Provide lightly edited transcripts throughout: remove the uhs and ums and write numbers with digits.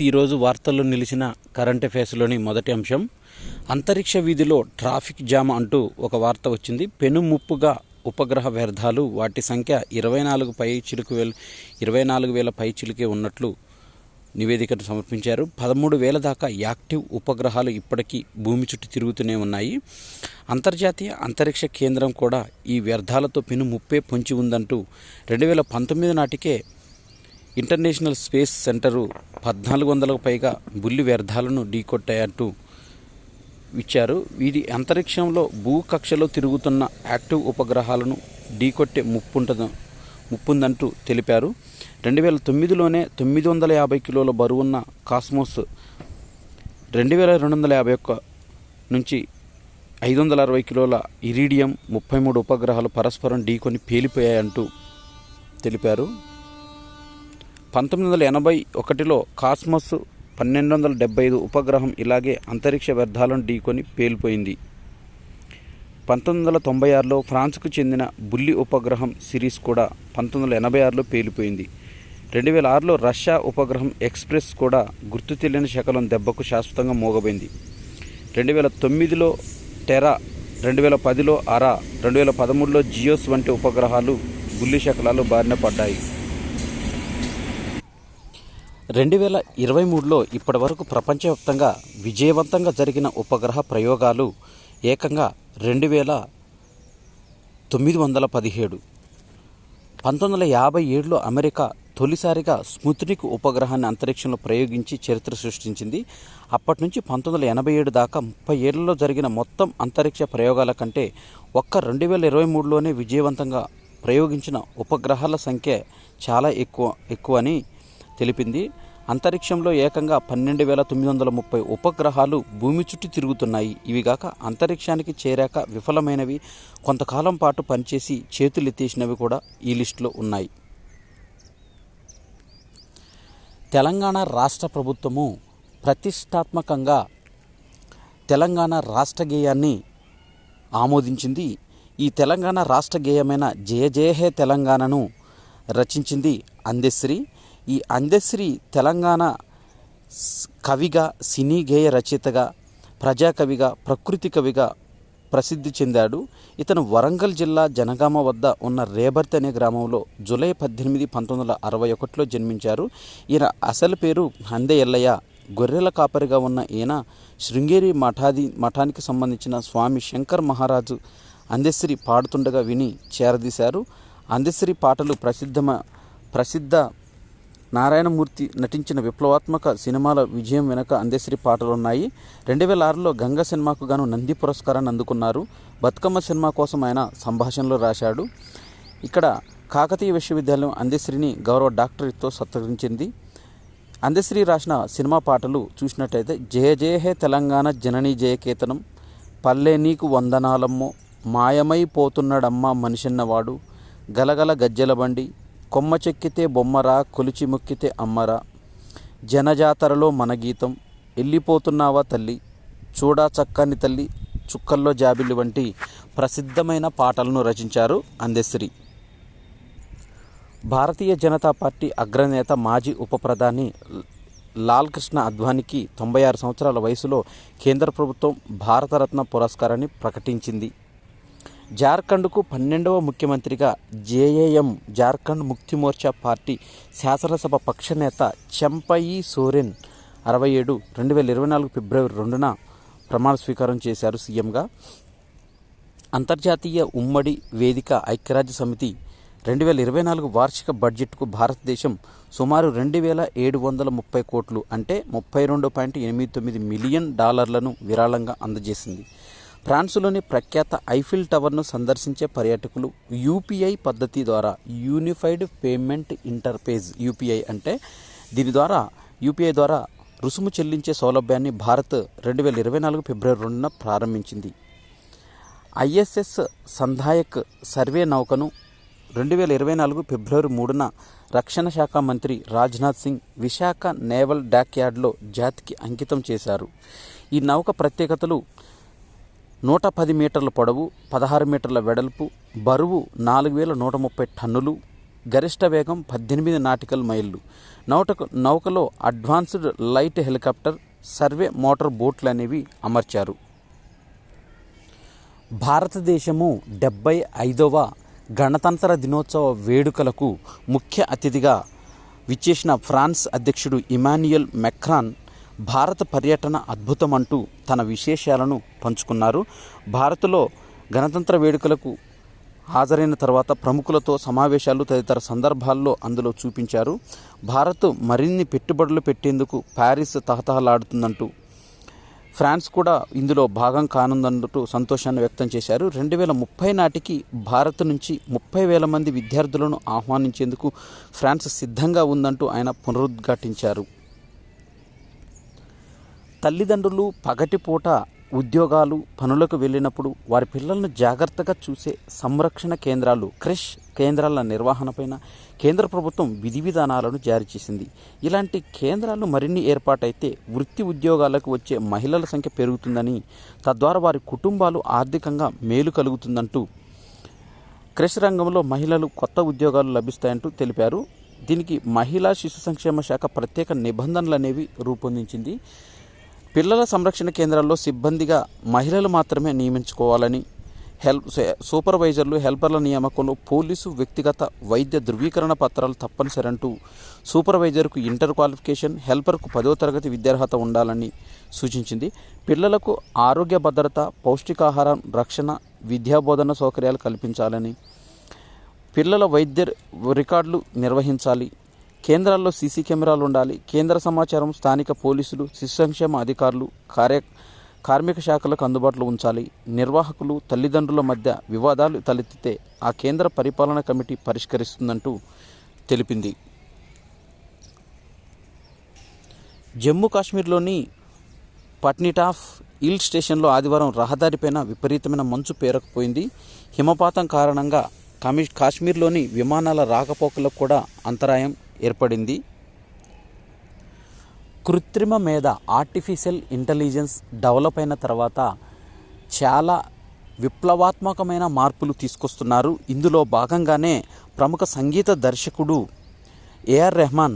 ఈరోజు వార్తల్లో నిలిచిన కరెంట్ అఫైర్స్లోని మొదటి అంశం, అంతరిక్ష వీధిలో ట్రాఫిక్ జామ్ అంటూ ఒక వార్త వచ్చింది. పెనుముప్పుగా ఉపగ్రహ వ్యర్థాలు, వాటి సంఖ్య 24,000 పైచిలుకే ఉన్నట్లు నివేదికను సమర్పించారు. 13,000 దాకా యాక్టివ్ ఉపగ్రహాలు ఇప్పటికీ భూమి చుట్టూ తిరుగుతూనే ఉన్నాయి. అంతర్జాతీయ అంతరిక్ష కేంద్రం కూడా ఈ వ్యర్థాలతో పెనుముప్పే పొంచి ఉందంటూ 2019 నాటికే ఇంటర్నేషనల్ స్పేస్ సెంటరు 1400కు పైగా బుల్లి వ్యర్థాలను ఢీకొట్టాయంటూ ఇచ్చారు. వీరి అంతరిక్షంలో భూకక్షలో తిరుగుతున్న యాక్టివ్ ఉపగ్రహాలను ఢీకొట్టే ముప్పుందంటూ తెలిపారు. 2009లోనే 950 కిలోల బరువున్న కాస్మోస్ 2251 నుంచి 560 కిలోల ఇరీడియం 33 ఉపగ్రహాలు పరస్పరం ఢీకొని పేలిపోయాయంటూ తెలిపారు. 1981లో కాస్మోస్ 1275 ఉపగ్రహం ఇలాగే అంతరిక్ష వ్యర్థాలను ఢీకొని పేలిపోయింది. 1996లో ఫ్రాన్స్కు చెందిన బుల్లి ఉపగ్రహం సిరీస్ కూడా 1986లో పేలిపోయింది. 2006లో రష్యా ఉపగ్రహం ఎక్స్ప్రెస్ కూడా గుర్తు తెలియని శకలం దెబ్బకు శాశ్వతంగా మోగబోయింది. 2009లో టెరా, 2010లో అరా, 2013లో జియోస్ వంటి ఉపగ్రహాలు బుల్లి శకలాలు బారిన పడ్డాయి. 2023లో ఇప్పటి వరకు ప్రపంచవ్యాప్తంగా విజయవంతంగా జరిగిన ఉపగ్రహ ప్రయోగాలు ఏకంగా 2,917. 1957లో అమెరికా తొలిసారిగా స్పుత్నిక్ ఉపగ్రహాన్ని అంతరిక్షంలో ప్రయోగించి చరిత్ర సృష్టించింది. అప్పటి నుంచి 1987 దాకా 30 ఏళ్లలో జరిగిన మొత్తం అంతరిక్ష ప్రయోగాల కంటే ఒక్క 2023లోనే విజయవంతంగా ప్రయోగించిన ఉపగ్రహాల సంఖ్య చాలా ఎక్కువ అని తెలిపింది. అంతరిక్షంలో ఏకంగా 12,930 ఉపగ్రహాలు భూమి చుట్టూ తిరుగుతున్నాయి. ఇవిగాక అంతరిక్షానికి చేరాక విఫలమైనవి, కొంతకాలం పాటు పనిచేసి చేతులెత్తేసినవి కూడా ఈ లిస్టులో ఉన్నాయి. తెలంగాణ రాష్ట్ర ప్రభుత్వము ప్రతిష్టాత్మకంగా తెలంగాణ రాష్ట్ర గేయాన్ని ఆమోదించింది. ఈ తెలంగాణ రాష్ట్ర గేయమైన జయ జయ హే తెలంగాణను రచించింది అందెశ్రీ. ఈ అందెశ్రీ తెలంగాణ కవిగా, సినీ గేయ రచయితగా, ప్రజాకవిగా, ప్రకృతి కవిగా ప్రసిద్ధి చెందాడు. ఇతను వరంగల్ జిల్లా జనగామ వద్ద ఉన్న రేబర్తి అనే గ్రామంలో జూలై 18, 1961లో జన్మించారు. ఈయన అసలు పేరు హందే ఎల్లయ్య. గొర్రెల కాపరిగా ఉన్న ఈయన శృంగేరి మఠానికి సంబంధించిన స్వామి శంకర్ మహారాజు అందెశ్రీ పాడుతుండగా విని చేరదీశారు. అందెశ్రీ పాటలు ప్రసిద్ధ నారాయణమూర్తి నటించిన విప్లవాత్మక సినిమాల విజయం వెనుక అందెశ్రీ పాటలున్నాయి. 2006లో గంగ సినిమాకు గాను నంది పురస్కారాన్ని అందుకున్నారు. బతుకమ్మ సినిమా కోసం ఆయన సంభాషణలు రాశాడు. ఇక్కడ కాకతీయ విశ్వవిద్యాలయం అందెశ్రీని గౌరవ డాక్టరేట్తో సత్కరించింది. అందెశ్రీ రాసిన సినిమా పాటలు చూసినట్టయితే, జయ జయ హే తెలంగాణ జననీ జయకేతనం, పల్లె నీకు వందనాలమ్మో, మాయమైపోతున్నాడమ్మా మనిషిన్నవాడు, గలగల గజ్జెల బండి, కొమ్మ చెక్కితే బొమ్మరా, కొలిచి మొక్కితే అమ్మరా, జనజాతరలో మన గీతం, వెళ్ళిపోతున్నావా తల్లి, చూడా చక్కని తల్లి, చుక్కల్లో జాబిల్లి వంటి ప్రసిద్ధమైన పాటలను రచించారు అందెశ్రీ. భారతీయ జనతా పార్టీ అగ్రనేత, మాజీ ఉప ప్రధాని లాల్ కృష్ణ అద్వానీకి 96 సంవత్సరాల వయసులో కేంద్ర ప్రభుత్వం భారతరత్న పురస్కారాన్ని ప్రకటించింది. జార్ఖండ్కు 12వ ముఖ్యమంత్రిగా జేఏఎం జార్ఖండ్ ముక్తి మోర్చా పార్టీ శాసనసభ పక్షనేత చంపయి సోరెన్ 67, 2024 ఫిబ్రవరి 2న ప్రమాణ స్వీకారం చేశారు సీఎంగా. అంతర్జాతీయ ఉమ్మడి వేదిక ఐక్యరాజ్య సమితి 2024 వార్షిక బడ్జెట్కు భారతదేశం సుమారు 2,730 కోట్లు అంటే $32.89 మిలియన్ విరాళంగా అందజేసింది. ఫ్రాన్స్లోని ప్రఖ్యాత ఐఫిల్ టవర్ను సందర్శించే పర్యాటకులు యూపీఐ పద్ధతి ద్వారా, యూనిఫైడ్ పేమెంట్ ఇంటర్ఫేస్ యూపీఐ అంటే యూపీఐ ద్వారా రుసుము చెల్లించే సౌలభ్యాన్ని భారత్ 2024 ఫిబ్రవరి 2న ప్రారంభించింది. ఐఎస్ఎస్ సంధాయక్ సర్వే నౌకను 2024 ఫిబ్రవరి 3న రక్షణ శాఖ మంత్రి రాజ్నాథ్ సింగ్ విశాఖ నేవల్ డాక్యార్డ్లో జాతికి అంకితం చేశారు. ఈ నౌక ప్రత్యేకతలు: 110 మీటర్ల పొడవు, 16 మీటర్ల వెడల్పు, బరువు 4,130 టన్నులు, గరిష్ట వేగం 18 నాటికల్ మైళ్ళు. నౌకలో advanced light helicopter, survey motor బోట్లు అనేవి అమర్చారు. భారతదేశము 75వ గణతంత్ర దినోత్సవ వేడుకలకు ముఖ్య అతిథిగా విచ్చేసిన ఫ్రాన్స్ అధ్యక్షుడు ఇమాన్యుయల్ మెక్రాన్ భారత పర్యటన అద్భుతమంటూ తన విశేషాలను పంచుకున్నారు. భారత్లో గణతంత్ర వేడుకలకు హాజరైన తర్వాత ప్రముఖులతో సమావేశాలు తదితర సందర్భాల్లో అందులో చూపించారు. భారత్ మరిన్ని పెట్టుబడులు పెట్టేందుకు ప్యారిస్ తహతహలాడుతుందంటూ ఫ్రాన్స్ కూడా ఇందులో భాగం కానుందంటూ సంతోషాన్ని వ్యక్తం చేశారు. 2030 నాటికి భారత్ నుంచి 30,000 మంది విద్యార్థులను ఆహ్వానించేందుకు ఫ్రాన్స్ సిద్ధంగా ఉందంటూ ఆయన పునరుద్ఘాటించారు. తల్లిదండ్రులు పగటిపూట ఉద్యోగాలు పనులకు వెళ్ళినప్పుడు వారి పిల్లలను జాగ్రత్తగా చూసే సంరక్షణ కేంద్రాలు, క్రిష్ కేంద్రాల నిర్వహణపైన కేంద్ర ప్రభుత్వం విధి విధానాలను జారీ చేసింది. ఇలాంటి కేంద్రాలు మరిన్ని ఏర్పాటైతే వృత్తి ఉద్యోగాలకు వచ్చే మహిళల సంఖ్య పెరుగుతుందని, తద్వారా వారి కుటుంబాలు ఆర్థికంగా మేలు కలుగుతుందంటూ క్రిష్ రంగంలో మహిళలు కొత్త ఉద్యోగాలు లభిస్తాయంటూ తెలిపారు. దీనికి మహిళా శిశు సంక్షేమ శాఖ ప్రత్యేక నిబంధనలు అనేవి రూపొందించింది. పిల్లల సంరక్షణ కేంద్రాల్లో సిబ్బందిగా మహిళలు మాత్రమే నియమించుకోవాలని, సూపర్వైజర్లు, హెల్పర్ల నియామకంలో పోలీసు వ్యక్తిగత వైద్య ధృవీకరణ పత్రాలు తప్పనిసరి అంటూ సూపర్వైజర్కు ఇంటర్ క్వాలిఫికేషన్, హెల్పర్కు 10వ తరగతి విద్యార్హత ఉండాలని సూచించింది. పిల్లలకు ఆరోగ్య భద్రత, పౌష్టికాహారం, రక్షణ, విద్యాబోధన సౌకర్యాలు కల్పించాలని, పిల్లల వైద్య రికార్డులు నిర్వహించాలి, కేంద్రాల్లో సీసీ కెమెరాలు ఉండాలి, కేంద్ర సమాచారం స్థానిక పోలీసులు, శిశు సంక్షేమ అధికారులు, కార్మిక శాఖలకు అందుబాటులో ఉంచాలి, నిర్వాహకులు తల్లిదండ్రుల మధ్య వివాదాలు తలెత్తితే ఆ కేంద్ర పరిపాలనా కమిటీ పరిష్కరిస్తుందంటూ తెలిపింది. జమ్మూ కాశ్మీర్లోని పట్నిటాప్ హిల్ స్టేషన్లో ఆదివారం రహదారిపైన విపరీతమైన మంచు పేరుకుపోయింది. హిమపాతం కారణంగా కాశ్మీర్లోని విమానాల రాకపోకలకు కూడా అంతరాయం ఏర్పడింది. కృత్రిమ మేధ, ఆర్టిఫిషియల్ ఇంటెలిజెన్స్ డెవలప్ అయిన తర్వాత చాలా విప్లవాత్మకమైన మార్పులు తీసుకొస్తున్నారు. ఇందులో భాగంగానే ప్రముఖ సంగీత దర్శకుడు ఏఆర్ రెహమాన్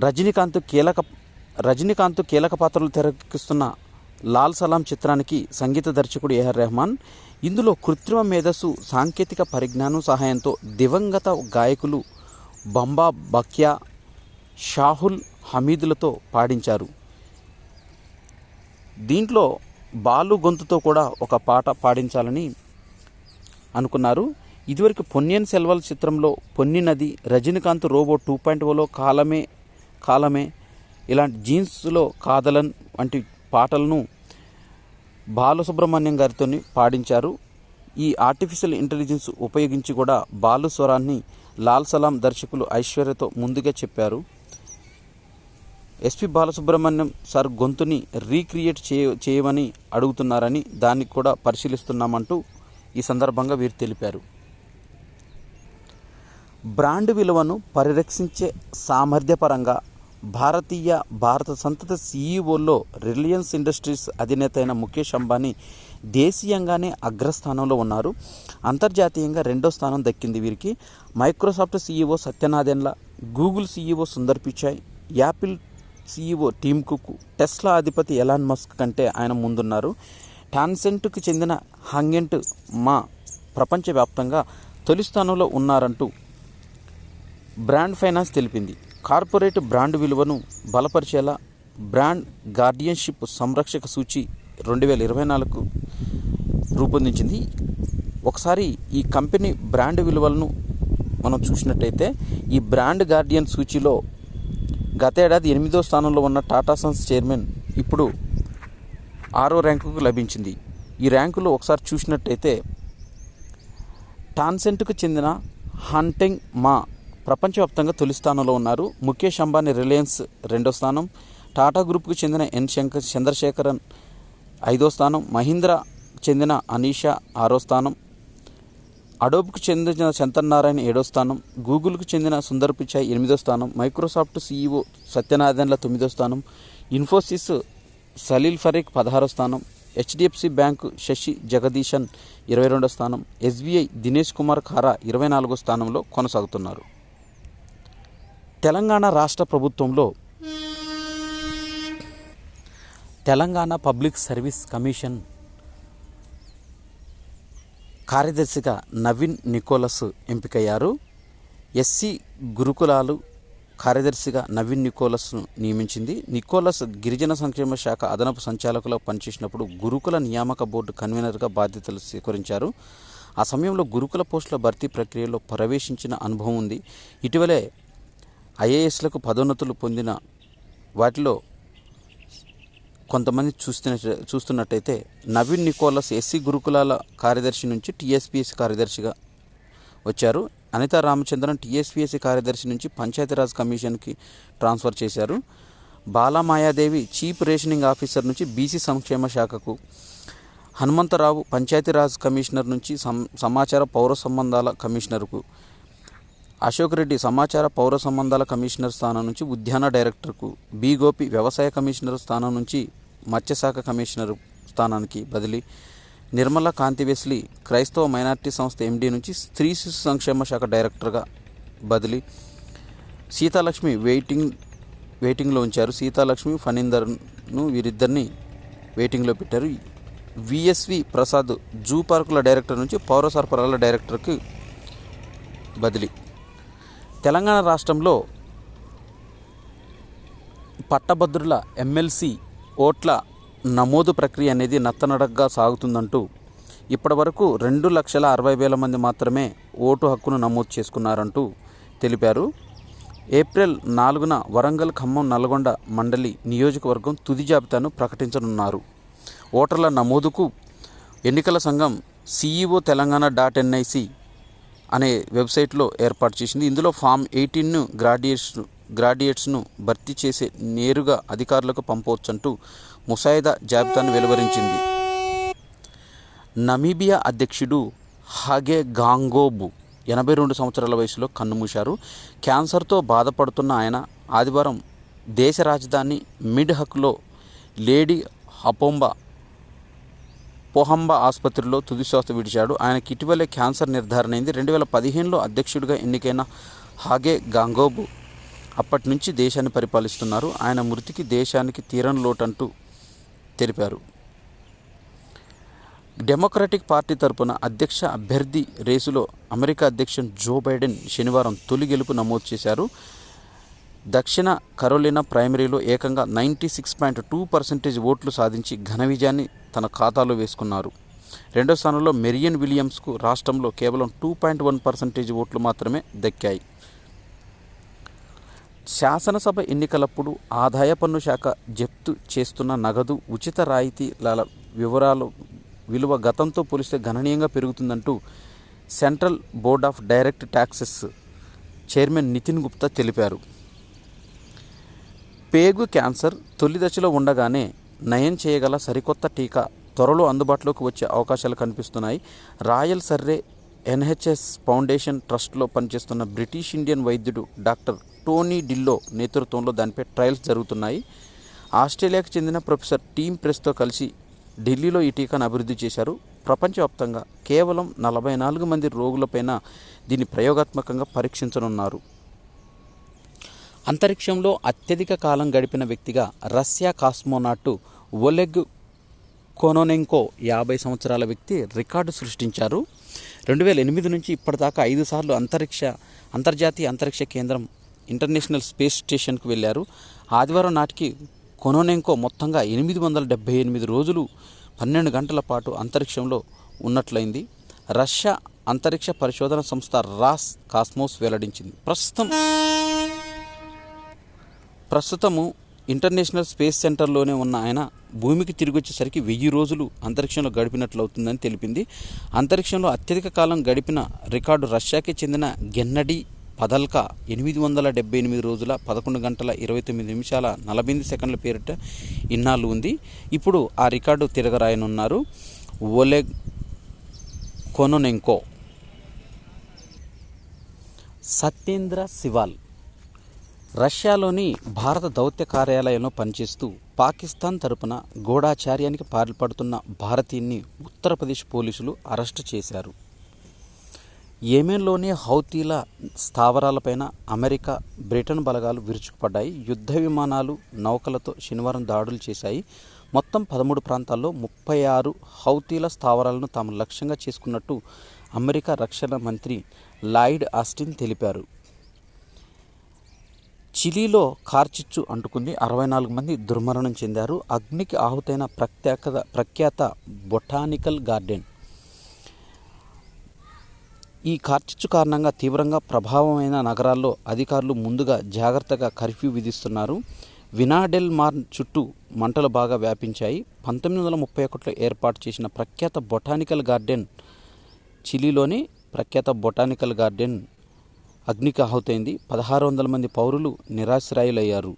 రజనీకాంత్ కీలక పాత్రలు తెరకెక్కిస్తున్న లాల్ సలాం చిత్రానికి సంగీత దర్శకుడు ఏఆర్ రెహమాన్ ఇందులో కృత్రిమ మేధస్సు సాంకేతిక పరిజ్ఞానం సహాయంతో దివంగత గాయకులు బంబా బక్యా, షాహుల్ హమీదులతో పాడించారు. దీంట్లో బాలు గొంతుతో కూడా ఒక పాట పాడించాలని అనుకున్నారు. ఇదివరకు పొన్నియిన్ సెల్వన్ చిత్రంలో పొన్ని నది, రజనీకాంత్ రోబో 2.0లో కాలమే ఇలాంటి జీన్స్లో కాదలన్ వంటి పాటలను బాలసుబ్రహ్మణ్యం గారితో పాడించారు. ఈ ఆర్టిఫిషియల్ ఇంటెలిజెన్స్ ఉపయోగించి కూడా బాలు స్వరాన్ని లాల్ సలాం దర్శకులు ఐశ్వర్యతో ముందుగా చెప్పారు. ఎస్పి బాలసుబ్రహ్మణ్యం సార్ గొంతుని రీక్రియేట్ చేయమని అడుగుతున్నారని, దాన్ని కూడా పరిశీలిస్తున్నామంటూ ఈ సందర్భంగా వీరు తెలిపారు. బ్రాండ్ విలువను పరిరక్షించే సామర్థ్యపరంగా భారత సంతత సీఈఓల్లో రిలయన్స్ ఇండస్ట్రీస్ అధినేత అయిన ముఖేష్ అంబానీ దేశీయంగానే అగ్రస్థానంలో ఉన్నారు. అంతర్జాతీయంగా 2వ స్థానం దక్కింది వీరికి. Microsoft CEO Satya Nadella, Google CEO Sundar Pichai, Apple CEO Tim Cook, Tesla అధిపతి ఎలాన్ మస్క్ కంటే ఆయన ముందున్నారు. టాన్సెంట్కు చెందిన హంగెంట్ మా ప్రపంచవ్యాప్తంగా తొలి స్థానంలో ఉన్నారంటూ బ్రాండ్ ఫైనాన్స్ తెలిపింది. కార్పొరేట్ బ్రాండ్ విలువను బలపరిచేలా బ్రాండ్ గార్డియన్షిప్ సంరక్షక సూచి 2024 రూపొందించింది. ఒకసారి ఈ కంపెనీ బ్రాండ్ విలువలను మనం చూసినట్టయితే ఈ బ్రాండ్ గార్డియన్ సూచీలో గతేడాది 8వ స్థానంలో ఉన్న టాటా సన్స్ చైర్మన్ ఇప్పుడు 6వ ర్యాంకుకు లభించింది. ఈ ర్యాంకులో ఒకసారి చూసినట్టయితే టాన్సెంట్కు చెందిన హంటింగ్ మా ప్రపంచవ్యాప్తంగా తొలి స్థానంలో ఉన్నారు. ముఖేష్ అంబానీ రిలయన్స్ 2వ స్థానం, టాటా గ్రూప్కు చెందిన చంద్రశేఖరన్ 5వ స్థానం, మహీంద్రా చెందిన అనీషా 6వ స్థానం, అడోబ్కు చెందిన శంతన్నారాయణ 7వ స్థానం, గూగుల్కు చెందిన సుందర్ పిచాయ్ 8వ స్థానం, మైక్రోసాఫ్ట్ సీఈఓ సత్యనాదెన్ల 9వ స్థానం, ఇన్ఫోసిస్ సలీల్ ఫరీక్ 16వ స్థానం, హెచ్డిఎఫ్సి బ్యాంకు శశి జగదీశన్ 22వ స్థానం, ఎస్బీఐ దినేష్ కుమార్ ఖారా 24వ స్థానంలో కొనసాగుతున్నారు. తెలంగాణ రాష్ట్ర ప్రభుత్వంలో తెలంగాణ పబ్లిక్ సర్వీస్ కమిషన్ కార్యదర్శిగా నవీన్ నికోలస్ ఎంపికయ్యారు. ఎస్సీ గురుకులాలు కార్యదర్శిగా నవీన్ నికోలస్ను నియమించింది. నికోలస్ గిరిజన సంక్షేమ శాఖ అదనపు సంచాలకులుగా పనిచేసినప్పుడు గురుకుల నియామక బోర్డు కన్వీనర్గా బాధ్యతలు స్వీకరించారు. ఆ సమయంలో గురుకుల పోస్టుల భర్తీ ప్రక్రియలో ప్రవేశించిన అనుభవం ఉంది. ఇటీవలే ఐఏఎస్లకు పదోన్నతులు పొందిన వాటిలో కొంతమంది చూస్తున్నట్టయితే నవీన్ నికోలస్ ఎస్సీ గురుకులాల కార్యదర్శి నుంచి టీఎస్పీఎస్సీ కార్యదర్శిగా వచ్చారు. అనితా రామచంద్రన్ టీఎస్పీఎస్సీ కార్యదర్శి నుంచి పంచాయతీరాజ్ కమిషన్కి ట్రాన్స్ఫర్ చేశారు. బాలామాయాదేవి చీఫ్ రేషనింగ్ ఆఫీసర్ నుంచి బీసీ సంక్షేమ శాఖకు, హనుమంతరావు పంచాయతీరాజ్ కమిషనర్ నుంచి సమాచార పౌర సంబంధాల కమిషనర్కు, అశోక్ రెడ్డి సమాచార పౌర సంబంధాల కమిషనర్ స్థానం నుంచి ఉద్యాన డైరెక్టర్కు, బి గోపి వ్యవసాయ కమిషనర్ స్థానం నుంచి మత్స్యశాఖ కమిషనర్ స్థానానికి బదిలీ, నిర్మలా కాంతి వెస్లీ క్రైస్తవ మైనార్టీ సంస్థ ఎండీ నుంచి స్త్రీ శిశు సంక్షేమ శాఖ డైరెక్టర్గా బదిలీ, సీతాలక్ష్మి వెయిటింగ్లో ఉంచారు. సీతాలక్ష్మి ఫణీందర్ను వీరిద్దరిని వెయిటింగ్లో పెట్టారు. విఎస్వి ప్రసాద్ జూ పార్కుల డైరెక్టర్ నుంచి పౌర సరఫరాల డైరెక్టర్కి బదిలీ. తెలంగాణ రాష్ట్రంలో పట్టభద్రుల ఎమ్మెల్సీ ఓట్ల నమోదు ప్రక్రియ అనేది నత్తనడకగా సాగుతుందంటూ ఇప్పటివరకు 2,60,000 మంది మాత్రమే ఓటు హక్కును నమోదు చేసుకున్నారంటూ తెలిపారు. ఏప్రిల్ 4న వరంగల్, ఖమ్మం, నల్గొండ మండలి నియోజకవర్గం తుది జాబితాను ప్రకటించనున్నారు. ఓటర్ల నమోదుకు ఎన్నికల సంఘం CEO తెలంగాణ.nic అనే వెబ్సైట్లో ఏర్పాటు చేసింది. ఇందులో ఫామ్ 18ను గ్రాడ్యుయేట్స్ను భర్తీ చేసే నేరుగా అధికారులకు పంపవచ్చంటూ ముసాయిదా జాబితాను వెలువరించింది. నమీబియా అధ్యక్షుడు హాగే గాంగోబ్ 82 సంవత్సరాల వయసులో కన్నుమూశారు. క్యాన్సర్తో బాధపడుతున్న ఆయన ఆదివారం దేశ రాజధాని మిడ్హక్లో లేడీ పోహంబా ఆసుపత్రిలో తుదిశ్వాస విడిచాడు. ఆయనకి ఇటీవలే క్యాన్సర్ నిర్ధారణ అయింది. 2015లో అధ్యక్షుడిగా ఎన్నికైన హాగే గాంగోబ్ అప్పటి నుంచి దేశాన్ని పరిపాలిస్తున్నారు. ఆయన మృతికి దేశానికి తీరని లోటంటూ తెలిపారు. డెమోక్రటిక్ పార్టీ తరపున అధ్యక్ష అభ్యర్థి రేసులో అమెరికా అధ్యక్షుడు జో బైడెన్ శనివారం తొలి గెలుపు నమోదు చేశారు. దక్షిణ కరోలినా ప్రైమరీలో ఏకంగా 96.2% ఓట్లు సాధించి ఘన విజయాన్ని తన ఖాతాలో వేసుకున్నారు. రెండో స్థానంలో మెరియన్ విలియమ్స్కు రాష్ట్రంలో కేవలం 2.1% ఓట్లు మాత్రమే దక్కాయి. శాసనసభ ఎన్నికలప్పుడు ఆదాయ పన్ను శాఖ జప్తు చేస్తున్న నగదు, ఉచిత రాయితీల విలువ గతంతో పోలిస్తే గణనీయంగా పెరుగుతుందంటూ central board of direct taxes chairman Nitin Gupta తెలిపారు. పేగు క్యాన్సర్ తొలి దశలో ఉండగానే నయం చేయగల సరికొత్త టీకా త్వరలో అందుబాటులోకి వచ్చే అవకాశాలు కనిపిస్తున్నాయి. రాయల్ సర్రే NHS ఫౌండేషన్ ట్రస్ట్లో పనిచేస్తున్న బ్రిటిష్ ఇండియన్ వైద్యుడు డాక్టర్ టోనీ డిల్లో నేతృత్వంలో దానిపై ట్రయల్స్ జరుగుతున్నాయి. ఆస్ట్రేలియాకు చెందిన ప్రొఫెసర్ టీమ్ ప్రెస్తో కలిసి ఢిల్లీలో ఈ టీకాను అభివృద్ధి చేశారు. ప్రపంచవ్యాప్తంగా కేవలం 44 మంది రోగులపైన దీన్ని ప్రయోగాత్మకంగా పరీక్షించనున్నారు. అంతరిక్షంలో అత్యధిక కాలం గడిపిన వ్యక్తిగా రష్యా కాస్మోనాట్ ఒలెగ్ కొనోనెంకో 50 సంవత్సరాల వ్యక్తి రికార్డు సృష్టించారు. 2008 నుంచి ఇప్పటిదాకా 5 సార్లు అంతర్జాతీయ అంతరిక్ష కేంద్రం ఇంటర్నేషనల్ స్పేస్ స్టేషన్కు వెళ్ళారు. ఆదివారం నాటికి కొనోనెంకో మొత్తంగా 878 రోజులు 12 గంటల పాటు అంతరిక్షంలో ఉన్నట్లయింది. రష్యా అంతరిక్ష పరిశోధన సంస్థ రాస్ కాస్మోస్ వెల్లడించింది. ప్రస్తుతము ఇంటర్నేషనల్ స్పేస్ సెంటర్లోనే ఉన్న ఆయన భూమికి తిరిగి వచ్చేసరికి 1000 రోజులు అంతరిక్షంలో గడిపినట్లవుతుందని తెలిపింది. అంతరిక్షంలో అత్యధిక కాలం గడిపిన రికార్డు రష్యాకి చెందిన గెన్నడీ పదల్కా 878 రోజుల 11 గంటల 29 నిమిషాల 48 సెకండ్ల పేరిట ఇన్నాళ్ళు ఉంది. ఇప్పుడు ఆ రికార్డు తిరగరాయనున్నారు ఒలెగ్ కొనోనెంకో. సత్యేంద్ర సివాల్ రష్యాలోని భారత దౌత్య కార్యాలయంలో పనిచేస్తూ పాకిస్తాన్ తరపున గూఢాచార్యానికి పాల్పడుతున్న భారతీయుని ఉత్తరప్రదేశ్ పోలీసులు అరెస్టు చేశారు. యెమెన్లోని హౌతీల స్థావరాలపైన అమెరికా, బ్రిటన్ బలగాలు విరుచుకుపడ్డాయి. యుద్ధ విమానాలు, నౌకలతో శనివారం దాడులు చేశాయి. మొత్తం 13 ప్రాంతాల్లో 36 హౌతీల స్థావరాలను తాము లక్ష్యంగా చేసుకున్నట్టు అమెరికా రక్షణ మంత్రి లాయిడ్ ఆస్టిన్ తెలిపారు. చిలీలో కార్చిచ్చు అంటుకుంది. 64 మంది దుర్మరణం చెందారు. అగ్నికి ఆహుతైన ప్రఖ్యాత బొటానికల్ గార్డెన్. ఈ కార్చిచ్చు కారణంగా తీవ్రంగా ప్రభావమైన నగరాల్లో అధికారులు ముందుగా జాగ్రత్తగా కర్ఫ్యూ విధిస్తున్నారు. వినాడెల్ మార్ చుట్టూ మంటలు బాగా వ్యాపించాయి. 1931లో ఏర్పాటు చేసిన ప్రఖ్యాత బొటానికల్ గార్డెన్, చిలీలోని ప్రఖ్యాత బొటానికల్ గార్డెన్ అగ్నికి ఆహుతైంది. 1600 మంది పౌరులు నిరాశ్రయులయ్యారు.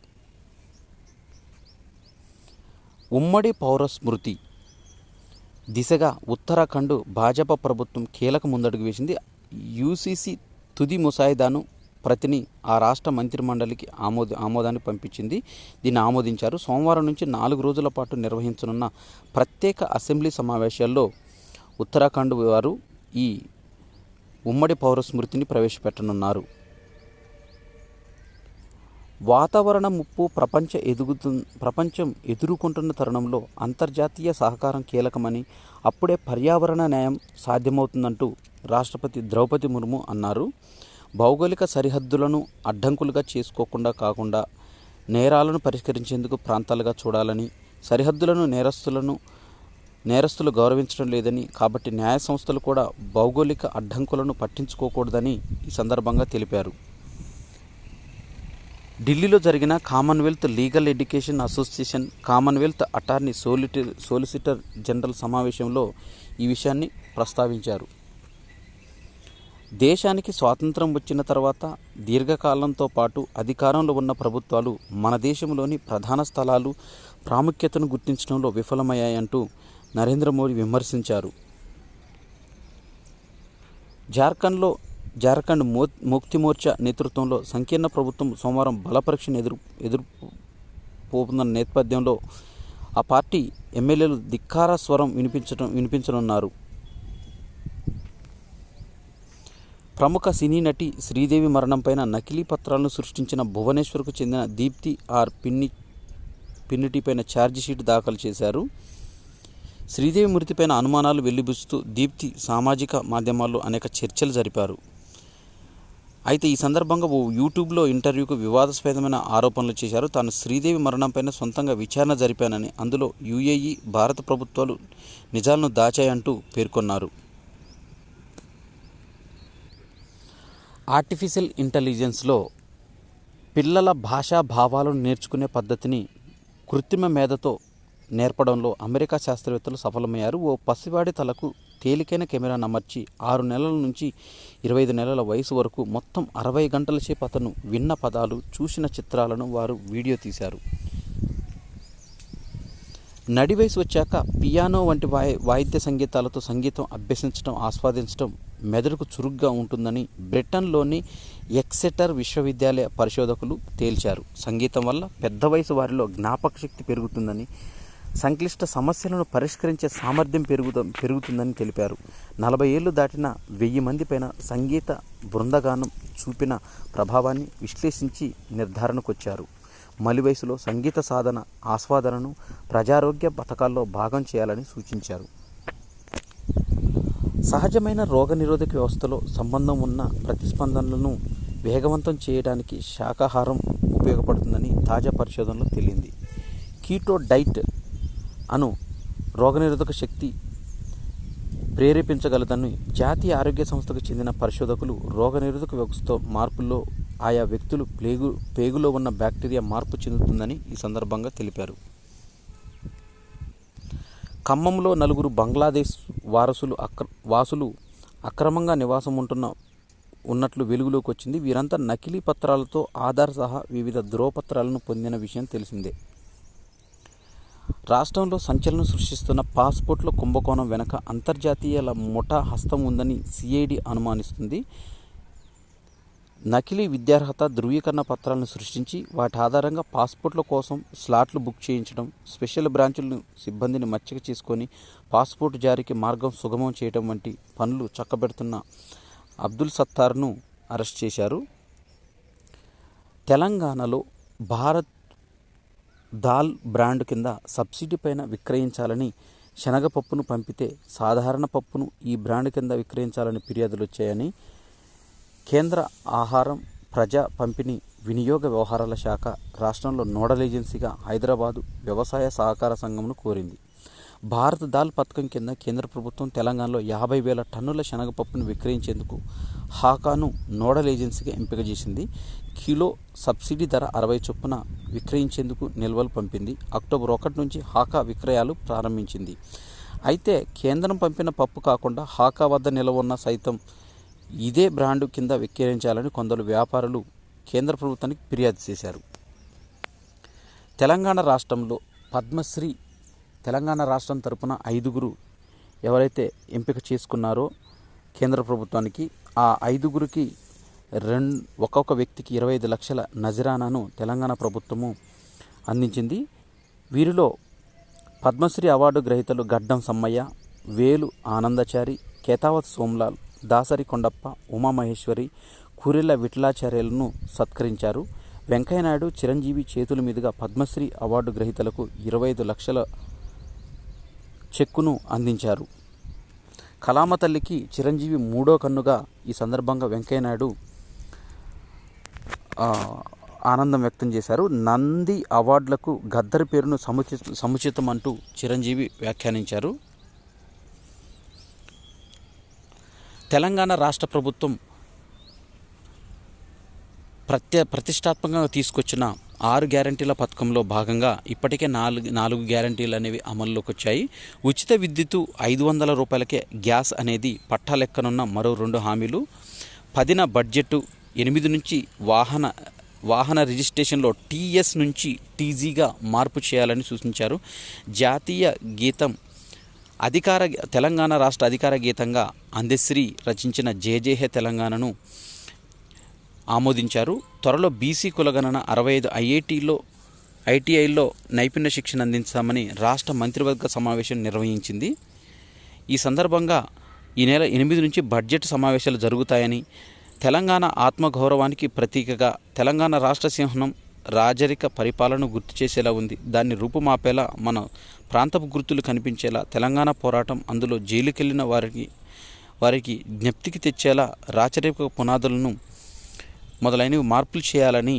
ఉమ్మడి పౌర స్మృతి దిశగా ఉత్తరాఖండ్ భాజపా ప్రభుత్వం కీలక ముందడుగు వేసింది. యూసీసీ తుది ముసాయిదాను ప్రతిని ఆ రాష్ట్ర మంత్రిమండలికి ఆమోదాన్ని పంపించింది. దీన్ని ఆమోదించారు. సోమవారం నుంచి 4 రోజుల పాటు నిర్వహించనున్న ప్రత్యేక అసెంబ్లీ సమావేశాల్లో ఉత్తరాఖండ్ వారు ఈ ఉమ్మడి పౌర స్మృతిని ప్రవేశపెట్టనున్నారు. వాతావరణ ముప్పు ప్రపంచం ఎదుర్కొంటున్న తరుణంలో అంతర్జాతీయ సహకారం కీలకమని, అప్పుడే పర్యావరణ న్యాయం సాధ్యమవుతుందంటూ రాష్ట్రపతి ద్రౌపది ముర్ము అన్నారు. భౌగోళిక సరిహద్దులను అడ్డంకులుగా చేసుకోకుండా కాకుండా నేరాలను పరిష్కరించేందుకు ప్రాంతాలుగా చూడాలని, సరిహద్దులను నేరస్తులు గౌరవించడం లేదని, కాబట్టి న్యాయ సంస్థలు కూడా భౌగోళిక అడ్డంకులను పట్టించుకోకూడదని ఈ సందర్భంగా తెలిపారు. ఢిల్లీలో జరిగిన Commonwealth legal education association Commonwealth attorney solicitor general సమావేశంలో ఈ విషయాన్ని ప్రస్తావించారు. దేశానికి స్వాతంత్రం వచ్చిన తర్వాత దీర్ఘకాలంతో పాటు అధికారంలో ఉన్న ప్రభుత్వాలు మన దేశంలోని ప్రధాన స్థలాలు, ప్రాముఖ్యతను గుర్తించడంలో విఫలమయ్యాయంటూ నరేంద్ర మోదీ విమర్శించారు. జార్ఖండ్ ముక్తి మోర్చా నేతృత్వంలో సంకీర్ణ ప్రభుత్వం సోమవారం బలపరీక్షను ఎదుర్కోనున్న నేపథ్యంలో ఆ పార్టీ ఎమ్మెల్యేలు ధిక్కార స్వరం వినిపించనున్నారు. ప్రముఖ సినీ నటి శ్రీదేవి మరణంపైన నకిలీ పత్రాలను సృష్టించిన భువనేశ్వర్కు చెందిన దీప్తి ఆర్ పిన్నిటిపైన ఛార్జిషీట్ దాఖలు చేశారు. శ్రీదేవి మృతిపైన అనుమానాలు వెల్లిబుచ్చుతూ దీప్తి సామాజిక మాధ్యమాల్లో అనేక చర్చలు జరిపారు. అయితే ఈ సందర్భంగా ఓ యూట్యూబ్లో ఇంటర్వ్యూకు వివాదాస్పదమైన ఆరోపణలు చేశారు. తాను శ్రీదేవి మరణంపైన సొంతంగా విచారణ జరిపానని, అందులో యుఏఈ, భారత ప్రభుత్వాలు నిజాలను దాచాయంటూ పేర్కొన్నారు. ఆర్టిఫిషియల్ ఇంటెలిజెన్స్లో పిల్లల భాషా భావాలను నేర్చుకునే పద్ధతిని కృత్రిమ మేధతో నేర్పడంలో అమెరికా శాస్త్రవేత్తలు సఫలమయ్యారు. ఓ పసివాడి తలకు తేలికైన కెమెరాను అమర్చి 6 నెలల నుంచి 25 నెలల వయసు వరకు మొత్తం 60 గంటల సేపు అతను విన్న పదాలు, చూసిన చిత్రాలను వారు వీడియో తీశారు. నడి వయసు వచ్చాక పియానో వంటి వాయిద్య సంగీతాలతో సంగీతం అభ్యసించడం, ఆస్వాదించడం మెదడుకు చురుగ్గా ఉంటుందని బ్రిటన్లోని ఎక్సెటర్ విశ్వవిద్యాలయ పరిశోధకులు తేల్చారు. సంగీతం వల్ల పెద్ద వయసు వారిలో జ్ఞాపక శక్తి పెరుగుతుందని, సంక్లిష్ట సమస్యలను పరిష్కరించే సామర్థ్యం పెరుగుతుందని తెలిపారు. 40 ఏళ్లు దాటిన 1000 మంది పైన సంగీత బృందగానం చూపిన ప్రభావాన్ని విశ్లేషించి నిర్ధారణకొచ్చారు. మలి వయసులో సంగీత సాధన, ఆస్వాదనను ప్రజారోగ్య పథకాల్లో భాగం చేయాలని సూచించారు. సహజమైన రోగనిరోధక వ్యవస్థలో సంబంధం ఉన్న ప్రతిస్పందనలను వేగవంతం చేయడానికి శాకాహారం ఉపయోగపడుతుందని తాజా పరిశోధనలో తేలింది. కీటో డైట్ అను రోగనిరోధక శక్తి ప్రేరేపించగలదని జాతీయ ఆరోగ్య సంస్థకు చెందిన పరిశోధకులు రోగనిరోధక వ్యవస్థ మార్పుల్లో ఆయా వ్యక్తులు పేగులో ఉన్న బ్యాక్టీరియా మార్పు చెందుతుందని ఈ సందర్భంగా తెలిపారు. ఖమ్మంలో 4 బంగ్లాదేశ్ వాసులు అక్రమంగా నివాసం ఉన్నట్లు వెలుగులోకి వచ్చింది. వీరంతా నకిలీ పత్రాలతో ఆధార్ సహా వివిధ ధ్రువపత్రాలను పొందిన విషయం తెలిసిందే. రాష్ట్రంలో సంచలనం సృష్టిస్తున్న పాస్పోర్ట్ల కుంభకోణం వెనుక అంతర్జాతీయ ముఠా హస్తం ఉందని సిఐడి అనుమానిస్తుంది. నకిలీ విద్యార్హత ధృవీకరణ పత్రాలను సృష్టించి వాటి ఆధారంగా పాస్పోర్ట్ల కోసం స్లాట్లు బుక్ చేయించడం, స్పెషల్ బ్రాంచులను సిబ్బందిని మచ్చిక చేసుకొని పాస్పోర్ట్ జారీకి మార్గం సుగమం చేయడం వంటి పనులు చక్కబెడుతున్న అబ్దుల్ సత్తార్ను అరెస్ట్ చేశారు. తెలంగాణలో భారత్ దాల్ బ్రాండ్ కింద సబ్సిడీ పైన విక్రయించాలని శనగపప్పును పంపితే సాధారణ పప్పును ఈ బ్రాండ్ కింద విక్రయించాలని ఫిర్యాదులు వచ్చాయని కేంద్ర ఆహారం, ప్రజా పంపిణీ, వినియోగ వ్యవహారాల శాఖ రాష్ట్రంలో నోడల్ ఏజెన్సీగా హైదరాబాదు వ్యవసాయ సహకార సంఘంను కోరింది. భారత్ దాల్ పథకం కింద కేంద్ర ప్రభుత్వం తెలంగాణలో 50,000 టన్నుల శనగపప్పును విక్రయించేందుకు హాకాను నోడల్ ఏజెన్సీగా ఎంపిక చేసింది. కిలో సబ్సిడీ ధర 60 చొప్పున విక్రయించేందుకు నిల్వలు పంపింది. అక్టోబర్ 1 నుంచి హాకా విక్రయాలు ప్రారంభించింది. అయితే కేంద్రం పంపిన పప్పు కాకుండా హాకా వద్ద నిల్వ ఉన్న సైతం ఇదే బ్రాండు కింద విక్రయించాలని కొందరు వ్యాపారులు కేంద్ర ప్రభుత్వానికి ఫిర్యాదు చేశారు. తెలంగాణ రాష్ట్రంలో పద్మశ్రీ తెలంగాణ రాష్ట్రం తరపున 5 ఎవరైతే ఎంపిక చేసుకున్నారో కేంద్ర ప్రభుత్వానికి, ఆ 5 ఒక్కొక్క వ్యక్తికి 25 లక్షల నజరానాను తెలంగాణ ప్రభుత్వము అందించింది. వీరిలో పద్మశ్రీ అవార్డు గ్రహీతలు గడ్డం సమ్మయ్య, వేలు ఆనందచారి, కేతావత్ సోమ్లాల్, దాసరి కొండప్ప, ఉమామహేశ్వరి, కూరెళ్ల విఠలాచార్యులను సత్కరించారు. వెంకయ్యనాయుడు, చిరంజీవి చేతుల మీదుగా పద్మశ్రీ అవార్డు గ్రహీతలకు 25 లక్షల చెక్కును అందించారు. కళామ తల్లికి చిరంజీవి 3వ కన్నుగా ఈ సందర్భంగా వెంకయ్యనాయుడు ఆనందం వ్యక్తం చేశారు. నంది అవార్డులకు గద్దర్ పేరును సముచితం అంటూ చిరంజీవి వ్యాఖ్యానించారు. తెలంగాణ రాష్ట్ర ప్రభుత్వం ప్రతిష్టాత్మకంగా తీసుకొచ్చిన 6 గ్యారంటీల పథకంలో భాగంగా ఇప్పటికే 4 గ్యారంటీలు అనేవి అమల్లోకి వచ్చాయి. ఉచిత విద్యుత్తు 500 రూపాయలకే గ్యాస్ అనేది పట్టాలెక్కనున్న మరో 2 హామీలు. 10న బడ్జెట్ 8 నుంచి వాహన రిజిస్ట్రేషన్లో టీఎస్ నుంచి టీజీగా మార్పు చేయాలని సూచించారు. జాతీయ గీతం తెలంగాణ రాష్ట్ర అధికార గీతంగా అందశ్రీ రచించిన జేజేహే తెలంగాణను ఆమోదించారు. త్వరలో బీసీ కులగణన, 65 ఐటీఐల్లో నైపుణ్య శిక్షణ అందించామని రాష్ట్ర మంత్రివర్గ సమావేశం నిర్వహించింది. ఈ సందర్భంగా ఈ నెల 8 నుంచి బడ్జెట్ సమావేశాలు జరుగుతాయని, తెలంగాణ ఆత్మగౌరవానికి ప్రతీకగా తెలంగాణ రాష్ట్ర సింహనం రాజరిక పరిపాలన గుర్తు చేసేలా ఉంది. దాన్ని రూపుమాపేలా మన ప్రాంతపు గుర్తులు కనిపించేలా తెలంగాణ పోరాటం, అందులో జైలుకెళ్లిన వారికి జ్ఞప్తికి తెచ్చేలా రాచరిక పునాదులను మొదలైనవి మార్పులు చేయాలని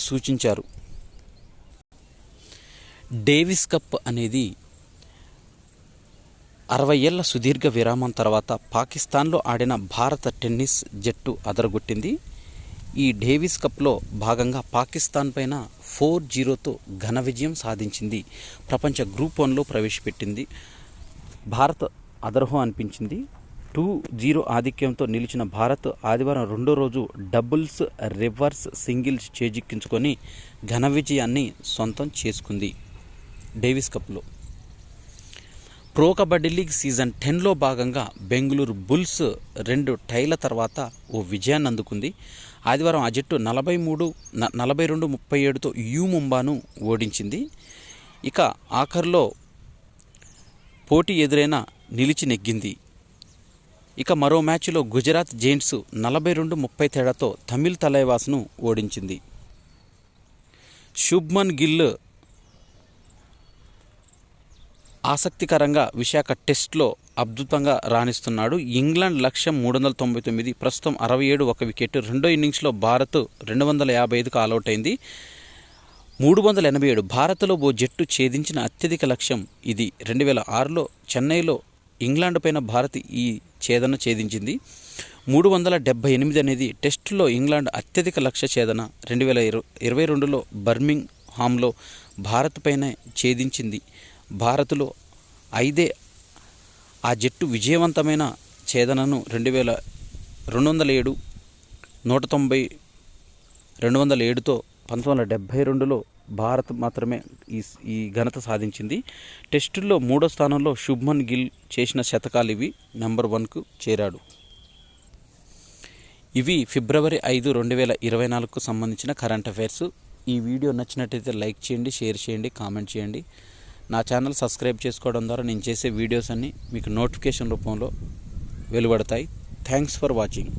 సూచించారు. డేవిస్ కప్ అనేది 60 ఏళ్ల సుదీర్ఘ విరామం తర్వాత పాకిస్తాన్లో ఆడిన భారత టెన్నిస్ జట్టు అదరగొట్టింది. ఈ డేవిస్ కప్లో భాగంగా పాకిస్తాన్ పైన 4-0తో ఘన విజయం సాధించింది. ప్రపంచ గ్రూప్ 1లో ప్రవేశపెట్టింది. భారత్ అదర్హో అనిపించింది. 2-0 ఆధిక్యంతో నిలిచిన భారత్ ఆదివారం 2వ రోజు డబుల్స్, రివర్స్, సింగిల్స్ చేజిక్కించుకొని ఘన విజయాన్ని సొంతం చేసుకుంది. డేవిస్ కప్లో ప్రో కబడ్డీ లీగ్ సీజన్ 10లో భాగంగా బెంగళూరు బుల్స్ 2 టైల తర్వాత ఓ విజయాన్ని అందుకుంది. ఆదివారం ఆ జట్టు 42-37తో యూ ముంబాను ఓడించింది. ఇక ఆఖర్లో పోటీ ఎదురైన నిలిచి నెగ్గింది. ఇక మరో మ్యాచ్లో గుజరాత్ జైంట్స్ 42-30 తేడాతో తమిళ్ తలైవాస్ను ఓడించింది. శుభ్మన్ గిల్ ఆసక్తికరంగా విశాఖ టెస్ట్లో అద్భుతంగా రాణిస్తున్నాడు. ఇంగ్లాండ్ లక్ష్యం 399, ప్రస్తుతం 67 ఒక వికెట్. రెండో ఇన్నింగ్స్లో భారత్ 255కు ఆలౌట్ అయింది. 387 భారత్లో ఓ జట్టు ఛేదించిన అత్యధిక లక్ష్యం ఇది. 2006లో చెన్నైలో ఇంగ్లాండ్ పైన భారత్ ఈ ఛేదించింది. 378 అనేది టెస్టులో ఇంగ్లాండ్ అత్యధిక లక్ష్య ఛేదన. 2022లో బర్మింగ్ హామ్లో భారత్ పైన ఛేదించింది. భారత్లో 5 ఆ జట్టు విజయవంతమైన ఛేదనను 207, 190, 207తో 1972లో భారత్ మాత్రమే ఈ ఘనత సాధించింది. టెస్టుల్లో 3వ స్థానంలో శుభ్మన్ గిల్ చేసిన శతకాలు ఇవి. నెంబర్ 1కు చేరాడు. ఇవి ఫిబ్రవరి 5, 2024కు సంబంధించిన కరెంట్ అఫైర్స్. ఈ వీడియో నచ్చినట్టయితే లైక్ చేయండి, షేర్ చేయండి, కామెంట్ చేయండి. నా ఛానల్ సబ్స్క్రైబ్ చేసుకోవడం ద్వారా నేను చేసే వీడియోస్ అన్నీ మీకు నోటిఫికేషన్ రూపంలో వెలువడతాయి. Thanks for watching.